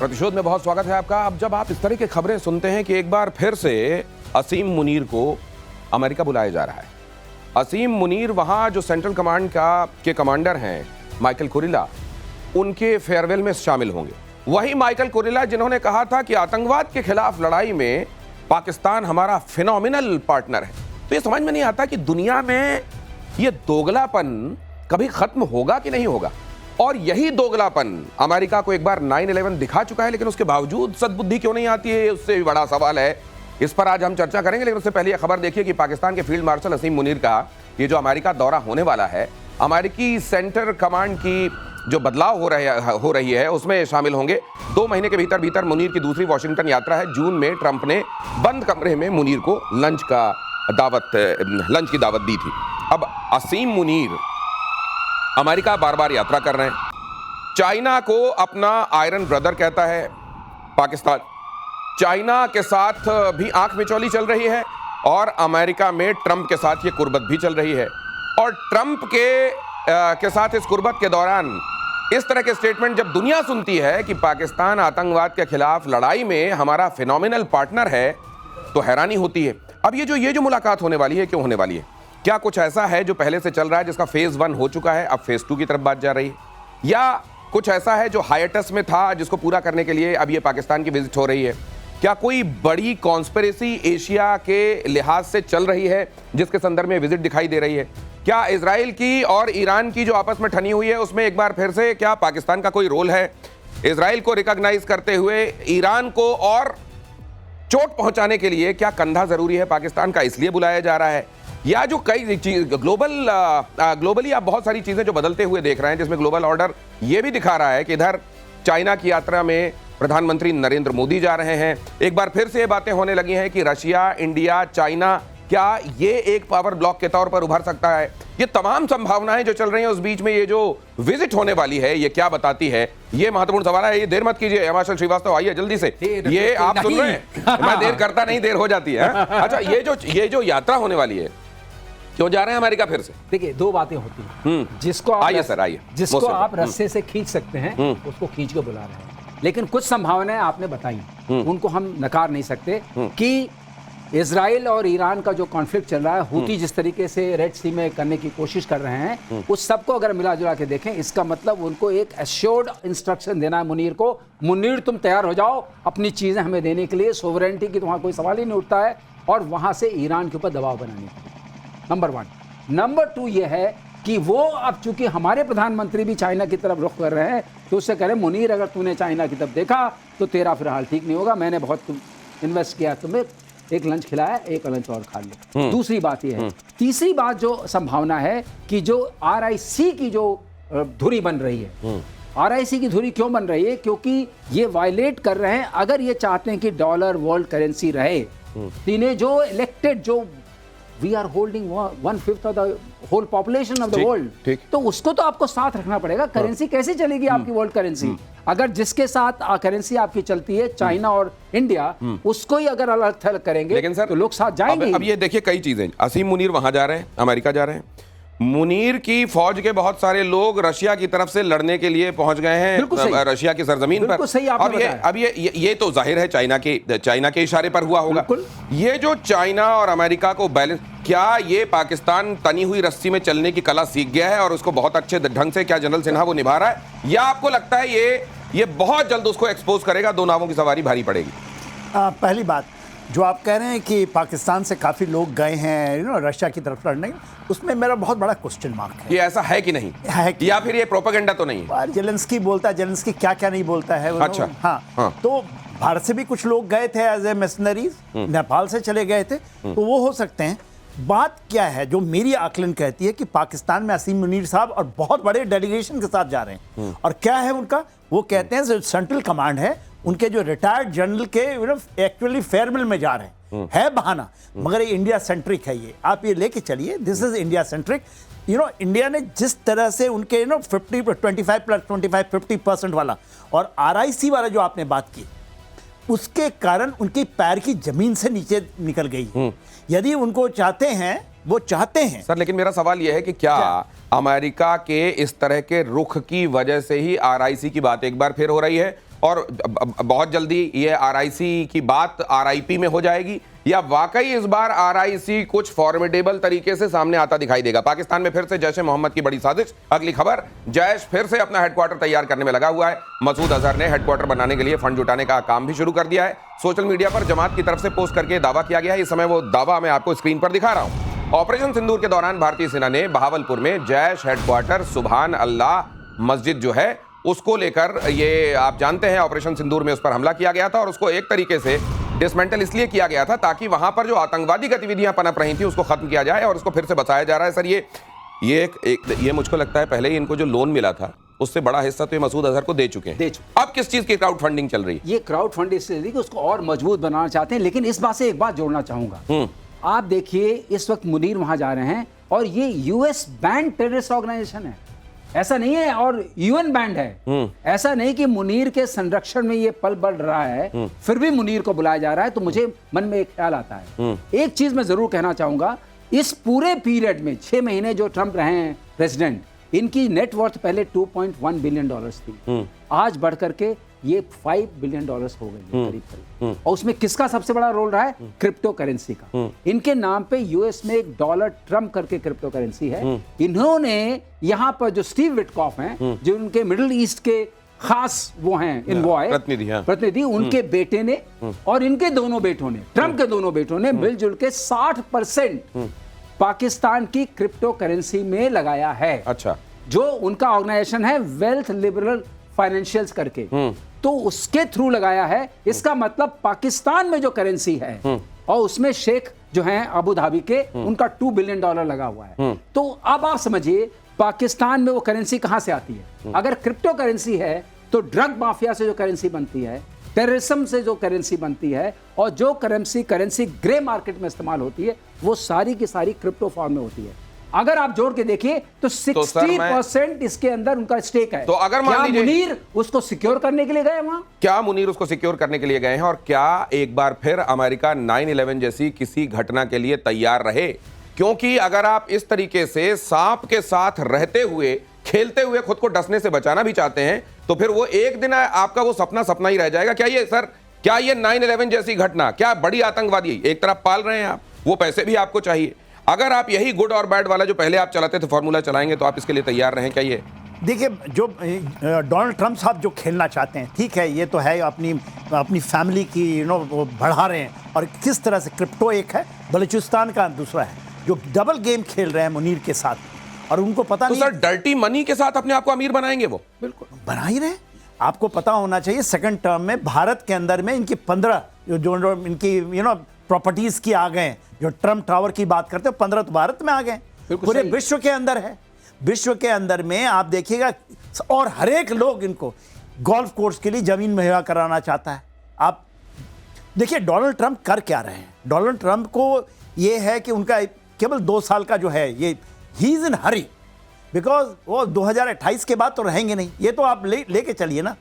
प्रतिशोध में बहुत स्वागत है आपका। अब जब आप इस तरह की खबरें सुनते हैं कि एक बार फिर से असीम मुनीर को अमेरिका बुलाया जा रहा है। असीम मुनीर वहां जो सेंट्रल कमांड के कमांडर हैं माइकल कुरिला, उनके फेयरवेल में शामिल होंगे। वही माइकल कुरिला जिन्होंने कहा था कि आतंकवाद के खिलाफ लड़ाई में पाकिस्तान हमारा फिनोमिनल पार्टनर है। तो ये समझ में नहीं आता कि दुनिया में ये दोगलापन कभी खत्म होगा कि नहीं होगा। और यही दोगलापन अमेरिका को एक बार 9/11 दिखा चुका है, लेकिन उसके बावजूद सद्बुद्धि क्यों नहीं आती है, उससे भी बड़ा सवाल है। इस पर आज हम चर्चा करेंगे, लेकिन उससे पहले यह खबर देखिए कि पाकिस्तान के फील्ड मार्शल असीम मुनीर का ये जो अमेरिका दौरा होने वाला है, अमेरिकी सेंटर कमांड की जो बदलाव हो रही है उसमें शामिल होंगे। 2 महीने के भीतर मुनीर की दूसरी वॉशिंगटन यात्रा है। जून में ट्रंप ने बंद कमरे में मुनीर को लंच की दावत दी थी। अब असीम मुनीर अमेरिका बार बार यात्रा कर रहे हैं। चाइना को अपना आयरन ब्रदर कहता है पाकिस्तान। चाइना के साथ भी आंख मिचौली चल रही है और अमेरिका में ट्रंप के साथ ये कुर्बत भी चल रही है। और ट्रंप के साथ इस कुर्बत के दौरान इस तरह के स्टेटमेंट जब दुनिया सुनती है कि पाकिस्तान आतंकवाद के खिलाफ लड़ाई में हमारा फिनोमिनल पार्टनर है, तो हैरानी होती है। अब ये जो मुलाकात होने वाली है, क्यों होने वाली है? क्या कुछ ऐसा है जो पहले से चल रहा है, जिसका फेज 1 हो चुका है, अब फेज 2 की तरफ बात जा रही है? या कुछ ऐसा है जो हाइएटस में था, जिसको पूरा करने के लिए अब ये पाकिस्तान की विजिट हो रही है? क्या कोई बड़ी कॉन्स्पिरेसी एशिया के लिहाज से चल रही है, जिसके संदर्भ में विजिट दिखाई दे रही है? क्या इजराइल की और ईरान की जो आपस में ठनी हुई है, उसमें एक बार फिर से क्या पाकिस्तान का कोई रोल है? इजराइल को रिकॉग्नाइज करते हुए ईरान को और चोट पहुंचाने के लिए क्या कंधा जरूरी है पाकिस्तान का, इसलिए बुलाया जा रहा है? या जो कई चीज ग्लोबली आप बहुत सारी चीजें जो बदलते हुए देख रहे हैं, जिसमें ग्लोबल ऑर्डर ये भी दिखा रहा है कि इधर चाइना की यात्रा में प्रधानमंत्री नरेंद्र मोदी जा रहे हैं। एक बार फिर से ये बातें होने लगी हैं कि रशिया, इंडिया, चाइना, क्या ये एक पावर ब्लॉक के तौर पर उभर सकता है? ये तमाम संभावनाएं जो चल रही हैं, उस बीच में ये जो विजिट होने वाली है, ये क्या बताती है? ये महत्वपूर्ण सवाल है। ये देर मत कीजिए, हिमाचल श्रीवास्तव आइए जल्दी से। ये आप सुन रहे हैं, मैं देर करता नहीं, देर हो जाती है। अच्छा, ये जो यात्रा होने वाली है, क्यों जा रहे हैं अमेरिका फिर से? देखिए, 2 बातें होती हैं। जिसको आप रस्से से खींच सकते हैं, उसको खींच के बुला रहे हैं। लेकिन कुछ संभावनाएं आपने बताई, उनको हम नकार नहीं सकते कि इजराइल और ईरान का जो कॉन्फ्लिक्ट चल रहा है, हूती जिस तरीके से रेड सी में करने की कोशिश कर रहे हैं, उस सबको अगर मिला जुला के देखें, इसका मतलब उनको एक एश्योर्ड इंस्ट्रक्शन देना है मुनीर को। मुनीर, तुम तैयार हो जाओ अपनी चीजें हमें देने के लिए, सोवरेनिटी की तुम्हारा कोई सवाल ही नहीं उठता है, और वहां से ईरान के ऊपर दबाव बनाने के लिए। नंबर 1। नंबर 2 ये है कि वो अब चूंकि हमारे प्रधानमंत्री भी चाइना की तरफ रुख कर रहे हैं, तो उससे कह रहे हैं मुनीर, अगर तूने चाइना की तरफ देखा तो तेरा फिर हाल ठीक नहीं होगा। मैंने बहुत इन्वेस्ट किया, तुम्हें एक लंच खिलाया, एक लंच और खा लिया। दूसरी बात ये है। तीसरी बात जो संभावना है कि जो RIC की जो धुरी बन रही है, RIC की धुरी क्यों बन रही है? क्योंकि ये वायलेट कर रहे हैं। अगर ये चाहते हैं कि डॉलर वर्ल्ड करेंसी रहे, इन्हें जो इलेक्टेड, जो we are holding 1/5 of the whole population of the world, तो उसको तो आपको साथ रखना पड़ेगा। करेंसी कैसे चलेगी आपकी वर्ल्ड करेंसी? अगर जिसके साथ करेंसी आपकी चलती है, चाइना और इंडिया, उसको ही अगर अलग थलग करेंगे, लेकिन सर, तो लोग साथ जाएंगे। अब ये देखिए, कई चीजें, असीम मुनीर वहां जा रहे हैं, अमेरिका जा रहे हैं। मुनीर की फौज के बहुत सारे लोग रशिया की तरफ से लड़ने के लिए पहुंच गए हैं, रशिया की सरजमीन पर। अब ये तो जाहिर है चाइना के इशारे पर हुआ होगा। ये जो चाइना और अमेरिका को बैलेंस, क्या ये पाकिस्तान तनी हुई रस्सी में चलने की कला सीख गया है और उसको बहुत अच्छे ढंग से क्या जनरल सिन्हा वो निभा रहा है, या आपको लगता है ये बहुत जल्द उसको एक्सपोज करेगा, 2 नावों की सवारी भारी पड़ेगी? पहली बात, जो आप कह रहे हैं कि पाकिस्तान से काफ़ी लोग गए हैं रशिया की तरफ लड़ने, उसमें मेरा बहुत बड़ा क्वेश्चन मार्क है। ये ऐसा है कि नहीं है या फिर ये प्रोपेगेंडा तो नहीं है? जेलेंस्की बोलता है, जेलेंस्की क्या क्या नहीं बोलता है। अच्छा, हाँ। तो भारत से भी कुछ लोग गए थे एज ए मिशनरीज, नेपाल से चले गए थे, तो वो हो सकते हैं। बात क्या है, जो मेरी आकलन कहती है कि पाकिस्तान में असीम मुनीर साहब और बहुत बड़े डेलीगेशन के साथ जा रहे हैं। और क्या है उनका, वो कहते हैं जो सेंट्रल कमांड है, उनके जो रिटायर्ड जनरल के एक्चुअली फेयरवेल में जा रहे हैं। है बहाना, मगर ये इंडिया सेंट्रिक है। ये आप ये लेके चलिए, this is India centric. India ने जिस तरह से उनके 50% वाला और RIC वाला जो आपने बात की, उसके कारण उनकी पैर की जमीन से नीचे निकल गई। यदि उनको चाहते हैं, वो चाहते हैं सर, लेकिन मेरा सवाल यह है कि क्या अमेरिका के इस तरह के रुख की वजह से ही RIC की बात एक बार फिर हो रही है, और बहुत जल्दी ये आरआईसी की बात आरआईपी में हो जाएगी, या वाकई इस बार आरआईसी कुछ फॉर्मिडेबल तरीके से सामने आता दिखाई देगा? पाकिस्तान में फिर से जैश ए मोहम्मद की बड़ी साजिश। अगली खबर, जैश फिर से अपना हेडक्वार्टर तैयार करने में लगा हुआ है। मसूद अजहर ने हेडक्वार्टर बनाने के लिए फंड जुटाने का काम भी शुरू कर दिया है। सोशल मीडिया पर जमात की तरफ से पोस्ट करके दावा किया गया है। इस समय वो दावा मैं आपको स्क्रीन पर दिखा रहा हूं। ऑपरेशन सिंदूर के दौरान भारतीय सेना ने बहावलपुर में जैश हेडक्वार्टर सुभान अल्लाह मस्जिद जो है उसको लेकर, ये आप जानते हैं ऑपरेशन सिंदूर में उस पर हमला किया गया था और उसको एक तरीके से डिसमेंटल इसलिए किया गया था ताकि वहां पर जो आतंकवादी गतिविधियां पनप रही थी उसको खत्म किया जाए और उसको फिर से बचाया जा रहा है। सर ये मुझको लगता है पहले ही इनको जो लोन मिला था उससे बड़ा हिस्सा तो ये मसूद अजहर को दे चुके हैं। अब किस चीज की क्राउड फंडिंग चल रही है? ये क्राउड फंडिंग इसलिए कि उसको और मजबूत बनाना चाहते हैं। लेकिन इस बात से एक बात जोड़ना चाहूंगा, आप देखिए इस वक्त मुनीर वहां जा रहे हैं और ये यूएस बैंड टेररिस्ट ऑर्गेनाइजेशन है, ऐसा नहीं है, और यूएन बैंड है। ऐसा नहीं कि मुनीर के संरक्षण में ये पल बढ़ रहा है फिर भी मुनीर को बुलाया जा रहा है। तो मुझे मन में एक ख्याल आता है, एक चीज मैं जरूर कहना चाहूंगा, इस पूरे पीरियड में 6 महीने जो ट्रंप रहे हैं प्रेसिडेंट, इनकी नेटवर्थ पहले 2.1 बिलियन डॉलर्स थी, आज बढ़ करके ये 5 बिलियन डॉलर्स हो गई करीब करीब। और उसमें किसका सबसे बड़ा रोल रहा है? क्रिप्टो करेंसी का। इनके नाम पे यूएस में एक डॉलर ट्रम्प करके क्रिप्टो करेंसी है। इन्होंने यहाँ पर जो स्टीव विटकॉफ हैं, जो उनके मिडिल ईस्ट के खास वो हैं इन्वॉय प्रतिनिधि, उनके बेटे ने और इनके दोनों बेटों ने, ट्रम्प के दोनों बेटों ने मिलजुल के 60% पाकिस्तान की क्रिप्टो करेंसी में लगाया है। अच्छा, जो उनका ऑर्गेनाइजेशन है वेल्थ लिबरल फाइनेंशियल्स करके, तो उसके थ्रू लगाया है। इसका मतलब पाकिस्तान में जो करेंसी है और उसमें शेख जो हैं अबू धाबी के, उनका 2 बिलियन डॉलर लगा हुआ है। तो अब आप समझिए पाकिस्तान में वो करेंसी कहां से आती है? अगर क्रिप्टो करेंसी है तो ड्रग माफिया से जो करेंसी बनती है, टेररिज्म से जो करेंसी बनती है, और जो करेंसी ग्रे मार्केट में इस्तेमाल होती है, वो सारी की सारी क्रिप्टो फॉर्म में होती है। अगर आप जोड़ के देखिए तो 60% इसके अंदर उनका स्टेक है। तो अगर मान लीजिए मुनीर उसको सिक्योर करने के लिए गए वहां, क्या मुनीर उसको सिक्योर करने के लिए गए हैं? और क्या एक बार फिर अमेरिका 9/11 जैसी किसी घटना के लिए तैयार रहे? क्योंकि अगर आप इस तरीके से सांप के साथ रहते हुए, खेलते हुए खुद को डसने से बचाना भी चाहते हैं, तो फिर वो एक दिन आपका वो सपना ही रह जाएगा। क्या ये सर, क्या ये 9/11 जैसी घटना, क्या बड़ी आतंकवादी एक तरफ पाल रहे हैं आप, वो पैसे भी आपको चाहिए। अगर आप यही गुड और बैड वाला जो पहले आप चलाते थे फॉर्मूला चलाएंगे तो आप इसके लिए तैयार रहें? क्या ये देखिए, जो डोनाल्ड ट्रंप साहब जो खेलना चाहते हैं, ठीक है, ये तो है, अपनी फैमिली की वो बढ़ा रहे हैं, और किस तरह से क्रिप्टो एक है, बलूचिस्तान का दूसरा है, जो डबल गेम खेल रहे हैं मुनीर के साथ, और उनको पता तो नहीं। सर डर्टी मनी के साथ अपने आप को अमीर बनाएंगे वो? बिल्कुल बना ही रहे। आपको पता होना चाहिए सेकंड टर्म में भारत के अंदर में इनकी 15 जो इनकी प्रॉपर्टीज की आ गए, जो ट्रम्प टावर की बात करते हैं, 15 तो भारत में आ गए, पूरे विश्व के अंदर है। विश्व के अंदर में आप देखिएगा, और हर एक लोग इनको गोल्फ कोर्स के लिए जमीन मुहैया कराना चाहता है। आप देखिए डोनाल्ड ट्रंप कर क्या रहे हैं। डोनाल्ड ट्रंप को ये है कि उनका केवल 2 साल का जो है, ये he is in Hari, because वो 2028 के बाद तो रहेंगे नहीं, ये तो आप लेके चलिए ना।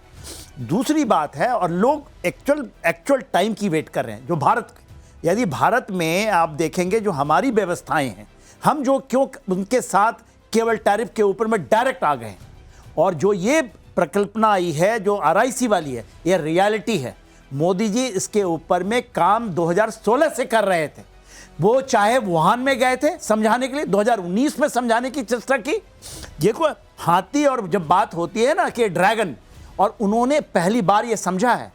दूसरी बात है, और लोग एक्चुअल टाइम की वेट कर रहे हैं, जो भारत, यदि भारत में आप देखेंगे जो हमारी व्यवस्थाएं हैं, हम जो क्यों उनके साथ केवल टैरिफ के ऊपर में डायरेक्ट आ गए, और जो ये प्रकल्पना आई है जो आरआईसी वाली है, ये रियलिटी है। मोदी जी इसके ऊपर में काम 2016 से कर रहे थे। वो चाहे वुहान में गए थे समझाने के लिए, 2019 में समझाने की चेष्टा की। देखो हाथी, और जब बात होती है ना कि ड्रैगन, और उन्होंने पहली बार ये समझा है,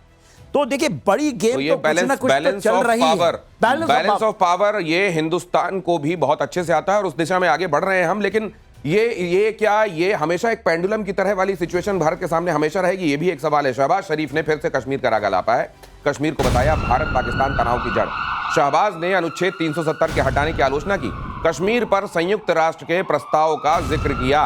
तो देखिए बड़ी गेम तो कुछ ना कुछ तो चल रही है। बैलेंस ऑफ पावर ये हिंदुस्तान को भी बहुत अच्छे से आता है और उस दिशा में आगे बढ़ रहे हैं हम। लेकिन ये हमेशा एक पेंडुलम की तरह वाली सिचुएशन भारत के सामने हमेशा रहेगी? ये भी एक सवाल है। शहबाज शरीफ ने फिर से कश्मीर का रागा लापा है। कश्मीर को बताया भारत पाकिस्तान तनाव की जड़। शहबाज ने अनुच्छेद 370 के हटाने की आलोचना की। कश्मीर पर संयुक्त राष्ट्र के प्रस्ताव का जिक्र किया।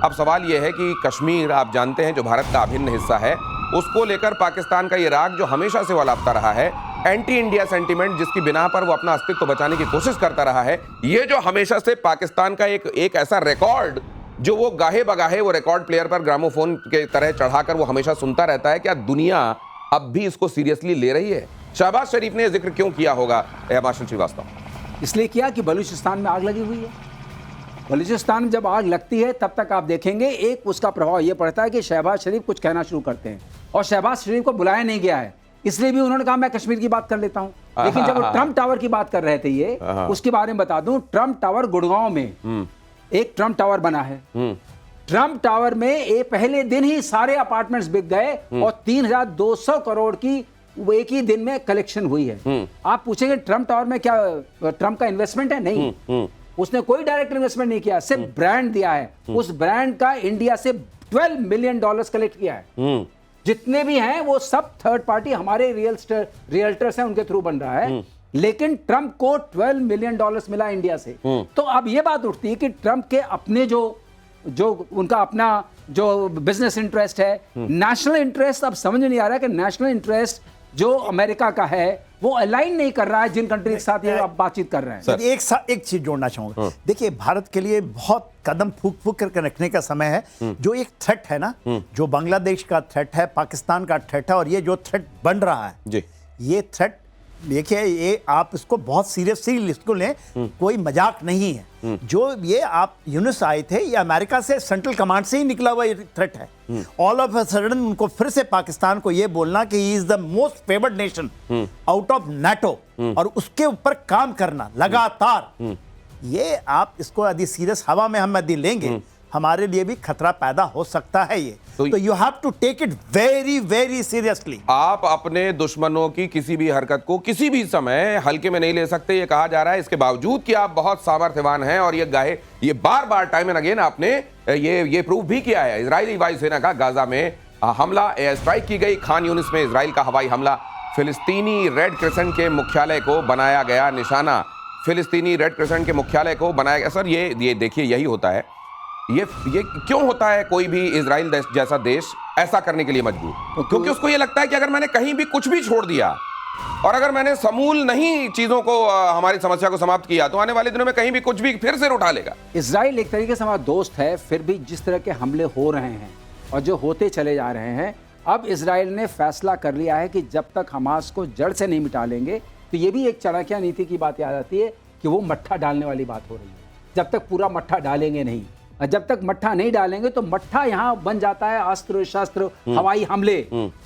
अब सवाल यह है कि कश्मीर, आप जानते हैं, जो भारत का अभिन्न हिस्सा है, उसको लेकर पाकिस्तान का ये राग जो हमेशा से वो लापता रहा है, एंटी इंडिया सेंटीमेंट जिसकी बिना पर वो अपना अस्तित्व बचाने की कोशिश करता रहा है, ये जो हमेशा से पाकिस्तान का एक ऐसा रिकॉर्ड जो वो गाहे बगाहे वो रिकॉर्ड प्लेयर पर ग्रामोफोन के तरह चढ़ाकर वो हमेशा सुनता रहता है, क्या दुनिया अब भी इसको सीरियसली ले रही है? शहबाज शरीफ ने जिक्र क्यों किया होगा एबाशन श्रीवास्तव? इसलिए किया कि बलूचिस्तान में आग लगी हुई है, बलूचिस्तान में जब आग लगती है तब तक आप देखेंगे एक उसका प्रभाव ये पड़ता है कि शहबाज शरीफ कुछ कहना शुरू करते हैं, और शहबाज शरीफ को बुलाया नहीं गया है, इसलिए भी उन्होंने कहा मैं कश्मीर की बात कर लेता हूं। लेकिन जब वो ट्रम्प टावर की बात कर रहे थे, ये उसके बारे में बता दूं, ट्रम्प टावर गुड़गांव में एक ट्रम्प टावर बना है। ट्रम्प टावर में पहले दिन ही सारे अपार्टमेंट्स बिक गए और 3,200 करोड़ की वो एक ही दिन में कलेक्शन हुई है। आप पूछेंगे ट्रम्प टावर में क्या ट्रम्प का इन्वेस्टमेंट है? नहीं, उसने कोई डायरेक्ट इन्वेस्टमेंट नहीं किया, सिर्फ ब्रांड दिया है। उस ब्रांड का इंडिया से $12 मिलियन कलेक्ट किया है। जितने भी हैं वो सब थर्ड पार्टी हमारे रियल्टर्स हैं, उनके थ्रू बन रहा है। लेकिन ट्रम्प को $12 मिलियन मिला इंडिया से। तो अब ये बात उठती है कि ट्रम्प के अपने जो उनका अपना जो बिजनेस इंटरेस्ट है, नेशनल इंटरेस्ट, अब समझ नहीं आ रहा है कि नेशनल इंटरेस्ट जो अमेरिका का है वो अलाइन नहीं कर रहा है जिन कंट्री के साथ ये आप बातचीत कर रहे हैं। एक चीज जोड़ना चाहूंगा। देखिए, भारत के लिए बहुत कदम फूक करके रखने का समय है। जो एक थ्रेट है ना, जो बांग्लादेश का थ्रेट है, पाकिस्तान का थ्रेट है, और ये जो थ्रेट बन रहा है जी, ये थ्रेट देखिए, ये आप इसको बहुत सीरियसली इसको लें, कोई मजाक नहीं है। जो ये आप यूनिस आए थे, ये अमेरिका से सेंट्रल कमांड से ही निकला हुआ थ्रेट है। ऑल ऑफ अ सडन उनको फिर से पाकिस्तान को ये बोलना कि he is the most favoured nation out of NATO, और उसके ऊपर काम करना लगातार, ये आप इसको यदि सीरियस हवा में हम यदि लेंगे, हमारे लिए भी खतरा पैदा हो सकता है। ये तो you have to take it very very seriously. आप अपने दुश्मनों की किसी भी हरकत को किसी भी समय हल्के में नहीं ले सकते, ये कहा जा रहा है। इसके बावजूद कि आप बहुत सामर्थ्यवान हैं, और ये बार बार टाइम एंड अगेन आपने ये प्रूव भी किया है। इजरायली वायुसेना का गाजा में हमला, एयर स्ट्राइक की गई, खान यूनिस में इजराइल का हवाई हमला, फिलिस्तीनी रेड क्रिसेंट के मुख्यालय को बनाया गया निशाना, फिलिस्तीनी रेड क्रिसेंट के मुख्यालय को बनाया गया। सर, ये देखिए, यही होता है। ये क्यों होता है कोई भी इजराइल जैसा देश ऐसा करने के लिए मजबूर? क्योंकि उसको ये लगता है कि अगर मैंने कहीं भी कुछ भी छोड़ दिया, और अगर मैंने समूल नहीं चीजों को, हमारी समस्या को समाप्त किया, तो आने वाले दिनों में कहीं भी कुछ भी फिर से उठा लेगा। इजराइल एक तरीके से हमारा दोस्त है, फिर भी जिस तरह के हमले हो रहे हैं और जो होते चले जा रहे हैं, अब इजराइल ने फैसला कर लिया है कि जब तक हमास को जड़ से नहीं मिटा लेंगे, तो ये भी एक चाणक्य नीति की बात याद आती है कि वो मट्ठा डालने वाली बात हो रही है। जब तक पूरा मट्ठा डालेंगे नहीं, जब तक मट्ठा नहीं डालेंगे, तो मट्ठा यहाँ बन जाता है अस्त्र शस्त्र, हवाई हमले,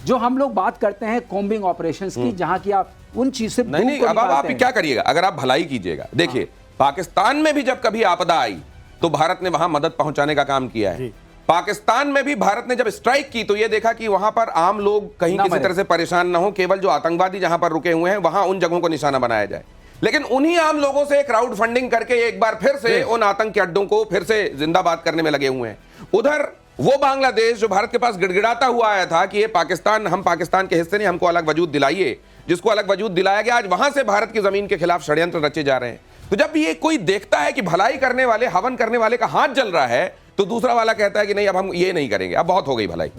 जो हम लोग बात करते हैं कॉम्बिंग ऑपरेशंस की, जहां की आप उन चीज से नहीं, अब आप क्या करिएगा? अगर आप भलाई कीजिएगा, देखिए पाकिस्तान में भी जब कभी आपदा आई तो भारत ने वहां मदद पहुंचाने का काम किया है। पाकिस्तान में भी भारत ने जब स्ट्राइक की तो यह देखा कि वहां पर आम लोग कहीं किसी तरह से परेशान ना हो, केवल जो आतंकवादी जहां पर रुके हुए हैं वहां उन जगहों को निशाना बनाया जाए। लेकिन उन्हीं आम लोगों से क्राउड फंडिंग करके एक बार फिर से उन आतंकी अड्डों को फिर से जिंदाबाद करने में लगे हुए हैं। उधर वो बांग्लादेश जो भारत के पास गिड़गिड़ाता हुआ आया था कि ये पाकिस्तान, हम पाकिस्तान के हिस्से नहीं, हमको अलग वजूद दिलाइए, जिसको अलग वजूद दिलाया गया, आज वहां से भारत की जमीन के खिलाफ षड्यंत्र रचे जा रहे हैं। तो जब ये कोई देखता है कि भलाई करने वाले, हवन करने वाले का हाथ जल रहा है, तो दूसरा वाला कहता है कि नहीं, अब हम ये नहीं करेंगे, अब बहुत हो गई भलाई।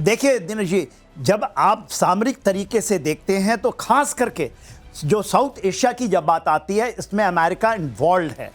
देखिए दिनेश जी, जब आप सामरिक तरीके से देखते हैं तो खास करके जो साउथ एशिया की जब बात आती है, इसमें अमेरिका इन्वॉल्व है।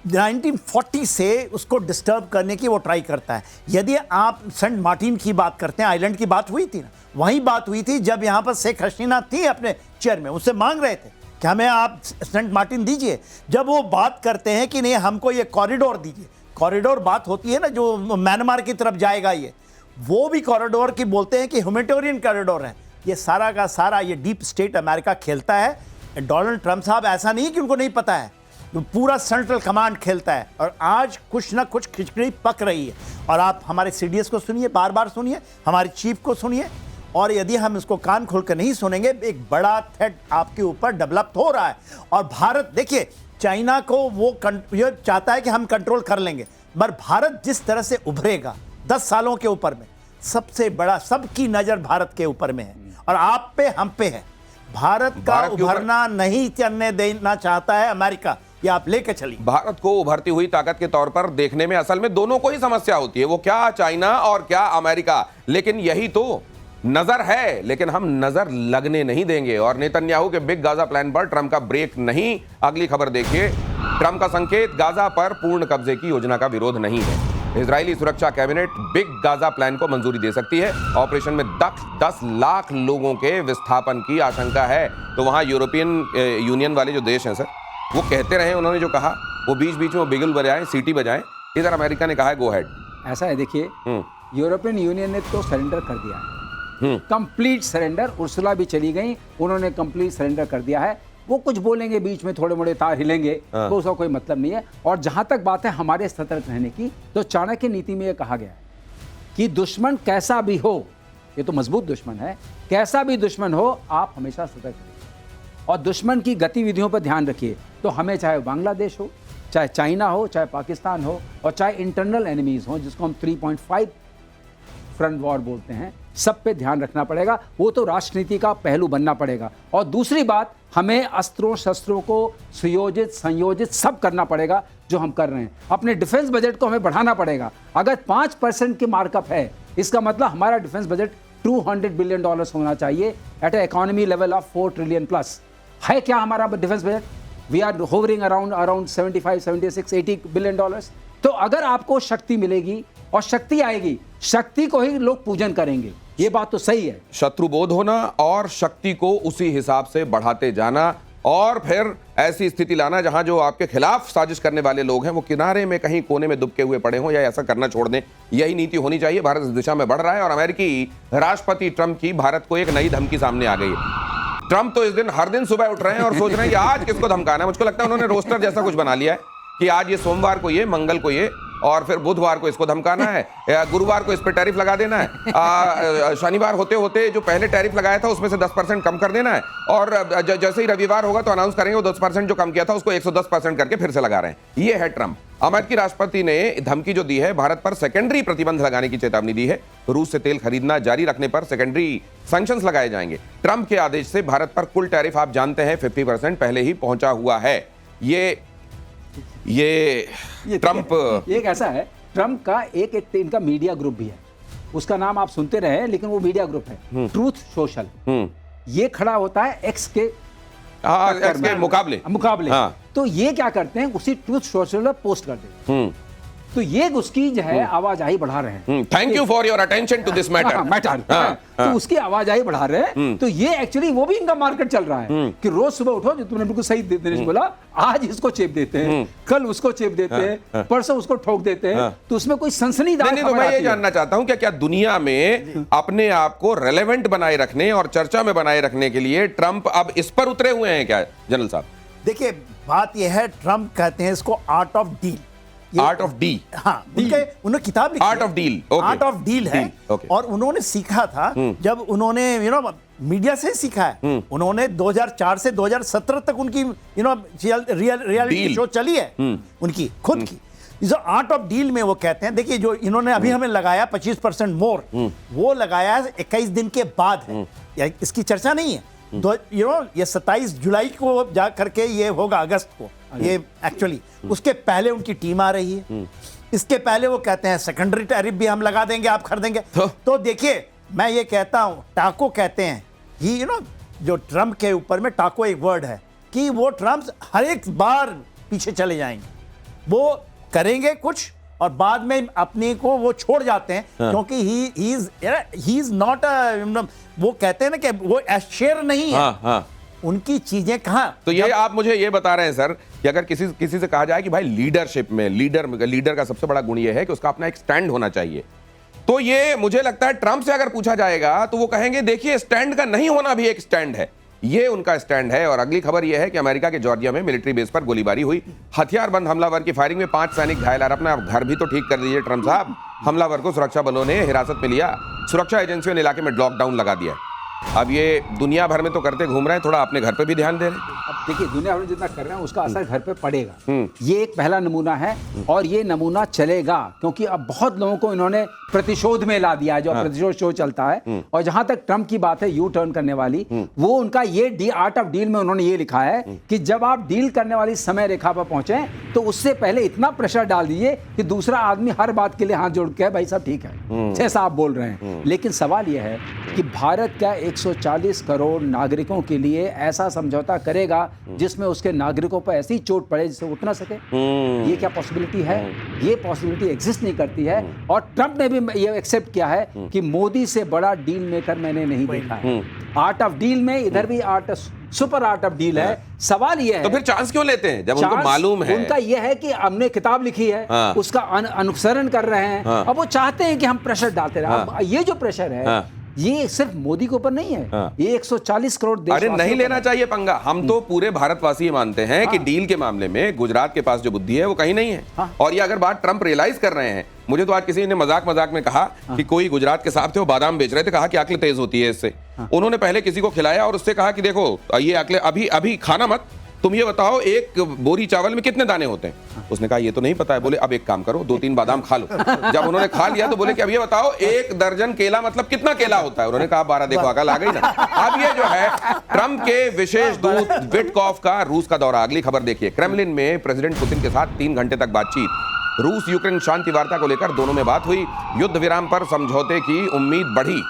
1940 से उसको डिस्टर्ब करने की वो ट्राई करता है। यदि आप सेंट मार्टिन की बात करते हैं, आइलैंड की बात हुई थी ना, वहीं बात हुई थी जब यहाँ पर शेख हसीना थी अपने चेयर में, उससे मांग रहे थे कि हमें आप सेंट मार्टिन दीजिए। जब वो बात करते हैं कि नहीं, हमको ये कॉरिडोर दीजिए, कॉरिडोर बात होती है ना जो म्यांमार की तरफ जाएगा, ये वो भी कॉरिडोर की बोलते हैं कि ह्यूमैनिटेरियन कॉरिडोर है। ये सारा का सारा ये डीप स्टेट अमेरिका खेलता है। डोनाल्ड ट्रंप साहब ऐसा नहीं कि उनको नहीं पता है, तो पूरा सेंट्रल कमांड खेलता है, और आज कुछ ना कुछ खिचड़ी पक रही है। और आप हमारे सीडीएस को सुनिए, बार बार सुनिए, हमारे चीफ को सुनिए, और यदि हम इसको कान खोलकर नहीं सुनेंगे, एक बड़ा थ्रेट आपके ऊपर डेवलप हो रहा है। और भारत, देखिए, चाइना को वो चाहता है कि हम कंट्रोल कर लेंगे, पर भारत जिस तरह से उभरेगा 10 सालों के ऊपर में, सबसे बड़ा, सबकी नजर भारत के ऊपर में है, और आप पे हम पे है। भारत का उभरना नहीं चलने देना चाहता है अमेरिका, ये आप लेके चलिए। भारत को उभरती हुई ताकत के तौर पर देखने में असल में दोनों को ही समस्या होती है, वो क्या चाइना और क्या अमेरिका, लेकिन यही तो नजर है। लेकिन हम नजर लगने नहीं देंगे, और नेतन्याहू के बिग गाजा प्लान पर ट्रंप का ब्रेक नहीं। अगली खबर देखिए, ट्रंप का संकेत, गाजा पर पूर्ण कब्जे की योजना का विरोध नहीं है। इजरायली सुरक्षा कैबिनेट बिग गाजा प्लान को मंजूरी दे सकती है। ऑपरेशन में 10 लाख लोगों के विस्थापन की आशंका है। तो वहां यूरोपियन यूनियन वाले जो देश हैं सर, वो कहते रहे, उन्होंने जो कहा वो बीच बीच में बिगल बजाएं, सीटी बजाएं। इधर अमेरिका ने कहा है गो हेड। ऐसा है, देखिए यूरोपियन यूनियन ने तो सरेंडर कर दिया है, कंप्लीट सरेंडर। उर्सुला भी चली गई, उन्होंने कंप्लीट सरेंडर कर दिया है। वो कुछ बोलेंगे बीच में, थोड़े मोड़े तार हिलेंगे, तो उसका कोई मतलब नहीं है। और जहां तक बात है हमारे सतर्क रहने की, तो चाणक्य नीति में यह कहा गया है कि दुश्मन कैसा भी हो, ये तो मजबूत दुश्मन है, कैसा भी दुश्मन हो आप हमेशा सतर्क रहिए और दुश्मन की गतिविधियों पर ध्यान रखिए। तो हमें चाहे बांग्लादेश हो, चाहे चाइना हो, चाहे पाकिस्तान हो, और चाहे इंटरनल एनिमीज हो जिसको हम 3.5 फ्रंट वॉर बोलते हैं, सब पे ध्यान रखना पड़ेगा। वो तो राष्ट्रनीति का पहलू बनना पड़ेगा। और दूसरी बात, हमें अस्त्रों शस्त्रों को सुयोजित संयोजित सब करना पड़ेगा, जो हम कर रहे हैं। अपने डिफेंस बजट को हमें बढ़ाना पड़ेगा। अगर 5% की मार्कअप है, इसका मतलब हमारा डिफेंस बजट $200 बिलियन होना चाहिए at a economy level of 4 trillion plus. है क्या हमारा defence budget? We are hovering around 75, 76, 80 billion dollars. तो अगर आपको शक्ति मिलेगी और शक्ति आएगी, शक्ति को ही लोग पूजन करेंगे, ये बात तो सही है। शत्रु बोध होना और शक्ति को उसी हिसाब से बढ़ाते जाना, और फिर ऐसी स्थिति लाना जहां जो आपके खिलाफ साजिश करने वाले लोग हैं वो किनारे में कहीं कोने में दुबके हुए पड़े हों या ऐसा करना छोड़ दें। यही नीति होनी चाहिए। भारत इस दिशा में बढ़ रहा है और अमेरिकी राष्ट्रपति ट्रंप की भारत को एक नई धमकी सामने आ गई है। ट्रंप तो इस दिन हर दिन सुबह उठ रहे हैं और सोच रहे हैं कि आज किसको धमकाना है। मुझको लगता है उन्होंने रोस्टर जैसा कुछ बना लिया है कि आज ये सोमवार को ये, मंगल को ये, और फिर बुधवार को इसको धमकाना है, गुरुवार को इस पे टैरिफ लगा देना है, शनिवार होते होते जो पहले टैरिफ लगाया था उसमें से 10% कम कर देना है, और जैसे ही रविवार होगा तो अनाउंस करेंगे वो 10% जो कम किया था उसको 110% करके फिर से लगा रहे हैं। ये है ट्रंप। अमेरिकी राष्ट्रपति ने धमकी जो दी है, भारत पर सेकेंडरी प्रतिबंध लगाने की चेतावनी दी है। रूस से तेल खरीदना जारी रखने पर सेकेंडरी सैंक्शंस लगाए जाएंगे। ट्रंप के आदेश से भारत पर कुल टैरिफ आप जानते हैं 50% पहले ही पहुंचा हुआ है। ये ट्रंप एक ऐसा है, ट्रंप का एक इनका मीडिया ग्रुप भी है, उसका नाम आप सुनते रहे, लेकिन वो मीडिया ग्रुप है ट्रूथ सोशल। ये खड़ा होता है एक्स के मुकाबले। हाँ। तो ये क्या करते हैं, उसी ट्रूथ सोशल पर पोस्ट कर देते हैं। तो ये उसकी जो है आवाजाही बढ़ा रहे हैं। Thank you for your attention to this matter. तो उसकी आवाजाही बढ़ा रहे हैं। तो ये एक्चुअली वो भी इनका मार्केट चल रहा है कि रोज सुबह उठो, जो तुमने बिल्कुल सही दिनेश बोला, आज इसको चेप देते हैं, कल उसको चेप देते हैं, परसों उसको ठोक देते हैं। तो उसमें कोई सनसनीदायक नहीं, तो मैं ये जानना चाहता हूं क्या दुनिया में अपने आप को रेलेवेंट बनाए रखने और चर्चा में बनाए रखने के लिए ट्रंप अब इस पर उतरे हुए हैं क्या जनरल साहब? देखिए, बात यह है, ट्रंप कहते हैं इसको art of deal. Art of D, हाँ, उन्होंने किताब लिखी, art of deal, art of deal है। और उन्होंने सीखा था जब उन्होंने मीडिया से सीखा है। उन्होंने 2004 से 2017 तक उनकी रियलिटी शो चली है उनकी खुद की। जो आर्ट ऑफ डील में वो कहते हैं, देखिए जो इन्होंने अभी हमें लगाया 25% मोर, वो लगाया 21 दिन के बाद है, इसकी चर्चा नहीं है। ये 27 जुलाई को जा करके ये होगा, अगस्त को ये एक्चुअली। उसके पहले उनकी टीम आ रही है। इसके पहले वो कहते हैं सेकेंडरी टैरिफ भी हम लगा देंगे, आप खरीदेंगे। तो देखिए, मैं ये कहता हूं, टाको कहते हैं ही, जो ट्रंप के ऊपर में टाको एक वर्ड है कि वो ट्रंप हर एक बार पीछे चले जाएंगे, वो करेंगे कुछ और बाद में अपने को वो छोड़ जाते हैं। क्योंकि ही इज नॉट वो कहते हैं ना कि वो शेयर नहीं है। उनकी चीजें कहां। तो ये आप मुझे ये बता रहे हैं सर कि अगर किसी से कहा जाए कि भाई लीडरशिप में लीडर का सबसे बड़ा गुण ये है कि उसका अपना एक स्टैंड होना चाहिए, तो ये मुझे लगता है ट्रंप से अगर पूछा जाएगा तो वो कहेंगे देखिए, स्टैंड का नहीं होना भी एक स्टैंड है। ये उनका स्टैंड है। और अगली खबर यह है कि अमेरिका के जॉर्जिया में मिलिट्री बेस पर गोलीबारी हुई। हथियारबंद हमलावर की फायरिंग में 5 सैनिक घायल। अपना घर भी तो ठीक कर लीजिए ट्रंप साहब। हमलावर को सुरक्षा बलों ने हिरासत में लिया। सुरक्षा एजेंसियों ने इलाके में लॉकडाउन लगा दिया। अब ये दुनिया भर में तो करते घूम रहे हैं, थोड़ा अपने घर पे भी ध्यान दे रहे हैं। अब देखिए, दुनिया भर में जितना कर रहे हैं उसका असर घर पे पड़ेगा। ये एक पहला नमूना है और ये नमूना चलेगा, क्योंकि अब बहुत लोगों को इन्होंने प्रतिशोध में ला दिया है, जो प्रतिशोध शो चलता है। और जहां तक ट्रंप की बात है, यू टर्न करने वाली, वो उनका ये आर्ट ऑफ डील में उन्होंने ये लिखा है कि जब आप डील करने वाली समय रेखा पर पहुंचे तो उससे पहले इतना प्रेशर डाल दीजिए कि दूसरा आदमी हर बात के लिए हाथ जोड़ के भाई साहब ठीक है, जैसा आप बोल रहे हैं। लेकिन सवाल यह है कि भारत क्या 140 करोड़ नागरिकों के लिए ऐसा समझौता करेगा जिसमें उसके नागरिकों पर ऐसी चोट पड़े जिससे उठ ना सके? ये क्या पॉसिबिलिटी है? ये पॉसिबिलिटी एग्जिस्ट नहीं करती है। और ट्रंप ने भी ये एक्सेप्ट किया है कि मोदी से बड़ा डील मेकर मैंने नहीं देखा है। आर्ट ऑफ डील में इधर भी art super art of deal है। सवाल ये है, तो फिर चांस क्यों लेते हैं जब उनको चांस मालूम है? उनका ये है कि हमने किताब लिखी है, हाँ। उसका अनुसरण कर रहे हैं। हाँ। अब वो चाहते हैं कि हम प्रेशर डालते रहे। अब ये जो प्रेशर है, हाँ। ये सिर्फ मोदी के ऊपर नहीं है, हाँ। ये 140 करोड़ अरे देशवासियों नहीं पर लेना है। चाहिए पंगा। हम तो पूरे भारतवासी ये मानते हैं कि डील के मामले में गुजरात के पास जो बुद्धि है वो कहीं नहीं है। हाँ। और ये अगर बात ट्रंप रियलाइज कर रहे हैं, मुझे तो आज किसी ने मजाक में कहा कि कोई गुजरात के साहब थे, वो बादाम बेच रहे थे, कहा कि अक्ल तेज होती है इससे। उन्होंने पहले किसी को खिलाया और उससे कहा कि देखो ये अक्ल अभी अभी खाना मत, तुम ये बताओ एक बोरी चावल में कितने दाने होते हैं? उसने कहा ये तो नहीं पता है। बोले अब एक काम करो, 2-3 बादाम खा लो। जब उन्होंने खा लिया तो बोले कि अब ये बताओ 1 दर्जन केला मतलब कितना केला होता है? उन्होंने कहा 12। देखो अकल आ गई ना। अब ये जो है ट्रंप के विशेष दूत विटकॉफ का रूस का दौरा। अगली खबर देखिए, क्रेमलिन में प्रेसिडेंट पुतिन के साथ 3 घंटे तक बातचीत। रूस यूक्रेन शांति वार्ता को लेकर दोनों में बात हुई, युद्ध विराम पर समझौते की उम्मीद बढ़ी।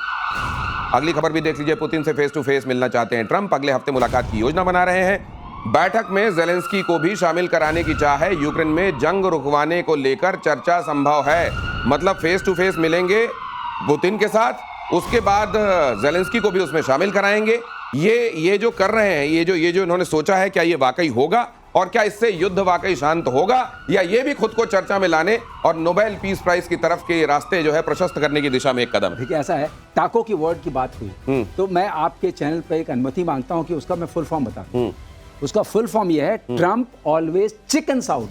अगली खबर भी देख लीजिए, पुतिन से फेस टू फेस मिलना चाहते हैं ट्रंप, अगले हफ्ते मुलाकात की योजना बना रहे हैं। बैठक में जेलेंस्की को भी शामिल कराने की चाह है। यूक्रेन में जंग रुकवाने को लेकर चर्चा संभव है। मतलब फेस टू फेस मिलेंगे पुतिन के साथ, उसके बाद जेलेंस्की को भी उसमें शामिल कराएंगे। ये जो कर रहे हैं, ये जो इन्होंने सोचा है, क्या ये वाकई होगा? और क्या इससे युद्ध वाकई शांत होगा, या ये भी खुद को चर्चा में लाने और नोबेल पीस प्राइज की तरफ के रास्ते जो है प्रशस्त करने की दिशा में एक कदम है? देखिए ऐसा है, टाको की वर्ड की बात हुई तो मैं आपके चैनल पे एक अनुमति मांगता हूं कि उसका मैं फुल फॉर्म बता दूं। उसका फुल फॉर्म यह है, ट्रंप ऑलवेज चिकन्स आउट।